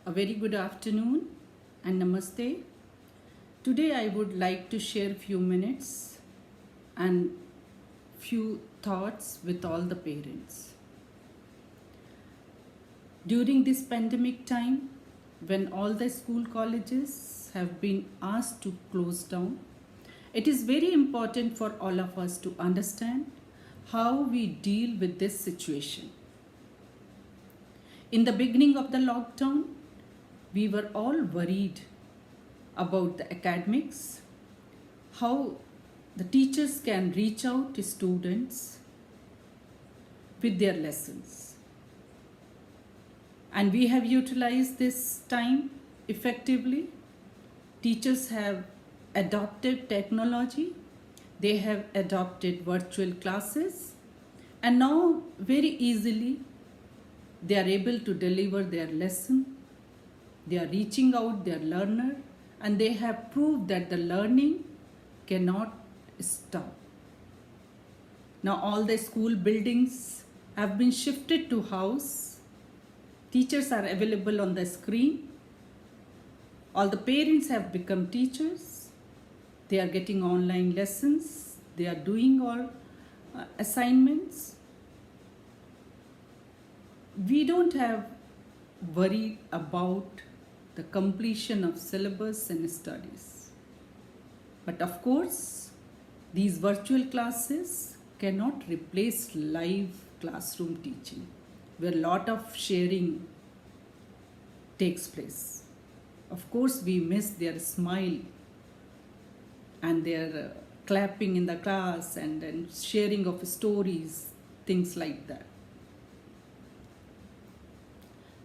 A very good afternoon and namaste. Today I would like to share few minutes and few thoughts with all the parents. During this pandemic time, when all the school colleges have been asked to close down, it is very important for all of us to understand how we deal with this situation. In the beginning of the lockdown, we were all worried about the academics, how the teachers can reach out to students with their lessons. And we have utilized this time effectively. Teachers have adopted technology, they have adopted virtual classes, and now very easily they are able to deliver their lesson. They are reaching out their learner, and they have proved that the learning cannot stop. Now all the school buildings have been shifted to house. Teachers are available on the screen. All the parents have become teachers. They are getting online lessons. They are doing all assignments. We don't have worry about the completion of syllabus and studies. But of course, these virtual classes cannot replace live classroom teaching, where a lot of sharing takes place. Of course, we miss their smile and their clapping in the class and sharing of stories, things like that.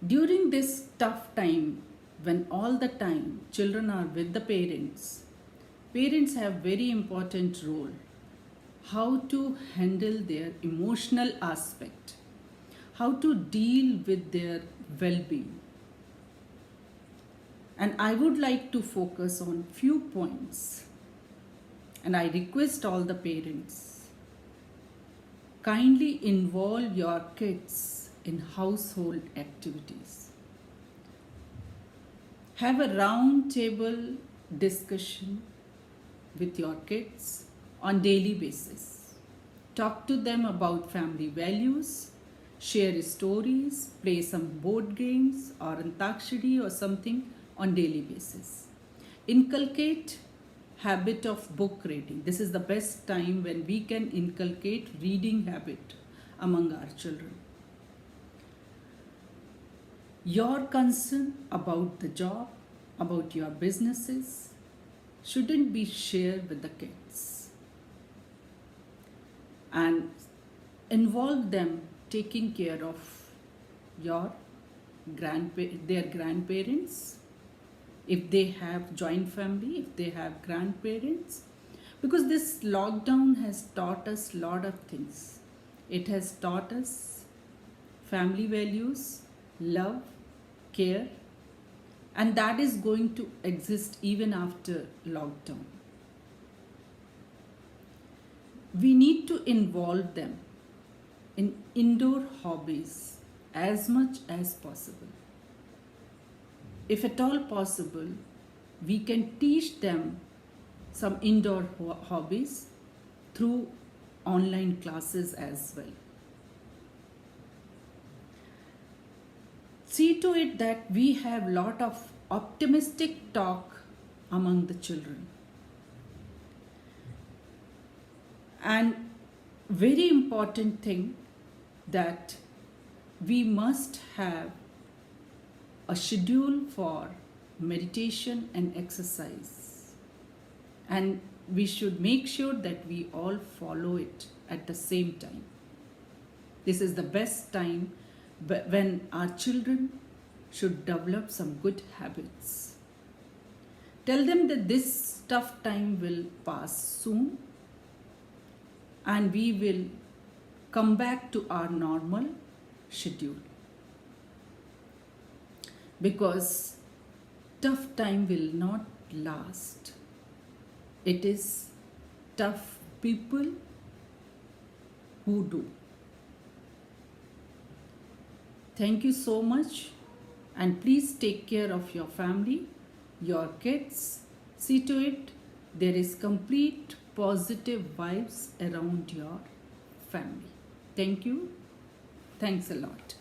During this tough time, when all the time children are with the parents have very important role. How to handle their emotional aspect, how to deal with their well-being. And I would like to focus on few points. And I request all the parents, kindly involve your kids in household activities. Have a round table discussion with your kids on daily basis. Talk to them about family values, share stories, play some board games or antakshari or something on daily basis. Inculcate habit of book reading. This is the best time when we can inculcate reading habit among our children. Your concern about the job, about your businesses, shouldn't be shared with the kids. And involve them taking care of their grandparents, if they have joint family, if they have grandparents. Because this lockdown has taught us a lot of things. It has taught us family values, love, care, and that is going to exist even after lockdown. We need to involve them in indoor hobbies as much as possible. If at all possible, we can teach them some indoor hobbies through online classes as well. See to it that we have lot of optimistic talk among the children. And very important thing that we must have a schedule for meditation and exercise. And we should make sure that we all follow it at the same time. This is the best time when our children should develop some good habits. Tell them that this tough time will pass soon and we will come back to our normal schedule. Because tough time will not last. It is tough people who do. Thank you so much And please take care of your family, your kids. See to it there is complete positive vibes around your family. Thank you. Thanks a lot.